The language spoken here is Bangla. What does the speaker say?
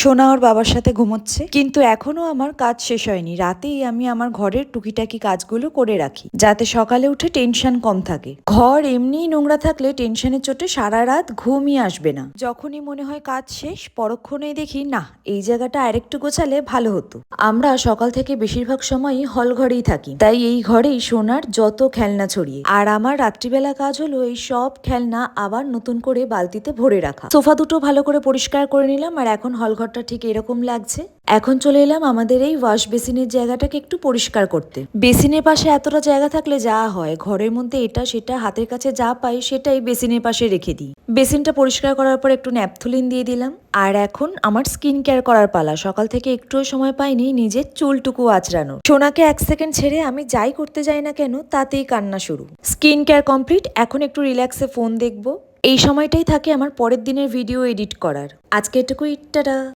সোনা ওর বাবার সাথে ঘুমোচ্ছে, কিন্তু এখনো আমার কাজ শেষ হয়নি। রাতেই আমি আমার ঘরের টুকিটাকি কাজগুলো করে রাখি, যাতে সকালে উঠে টেনশন কম থাকে। ঘর এমনিই নোংরা থাকলে টেনশনের চোটে সারা রাত ঘুমই আসবে না। যখনই মনে হয় কাজ শেষ, পরক্ষণেই দেখি না, এই জায়গাটা আরেকটু গোছালে ভালো হতো। আমরা সকাল থেকে বেশিরভাগ সময়ই হল ঘরেই থাকি, তাই এই ঘরেই সোনার যত খেলনা ছড়িয়ে। আর আমার রাত্রিবেলা কাজ হলো এই সব খেলনা আবার নতুন করে বালতিতে ভরে রাখা। সোফা দুটো ভালো করে পরিষ্কার করে নিলাম, আর এখন হলঘরটা ঠিক এরকম লাগছে। এখন চলে এলাম আমাদের এই ওয়াশ বেসিনের জায়গাটাকে একটু পরিষ্কার করতে। বেসিনের পাশে এতটা জায়গা থাকলে যা হয়, ঘরের মধ্যে এটা সেটা হাতের কাছে যা পাই সেটাই বেসিনের পাশে রেখে দিই। বেসিনটা পরিষ্কার করার পর একটু ন্যাপথলিন দিয়ে দিলাম। আর এখন আমার স্কিন কেয়ার করার পালা। সকাল থেকে একটুও সময় পাইনি নিজের চুলটুকু আঁচড়ানো। সোনাকে 1 সেকেন্ড ছেড়ে আমি যাই করতে যাই না কেন, তাতেই কান্না শুরু। স্কিন কেয়ার কমপ্লিট, এখন একটু রিল্যাক্সে ফোন দেখবো। এই সময়টাই থাকে আমার পরের দিনের ভিডিও এডিট করার। আজকে এটুকুই, টাটা।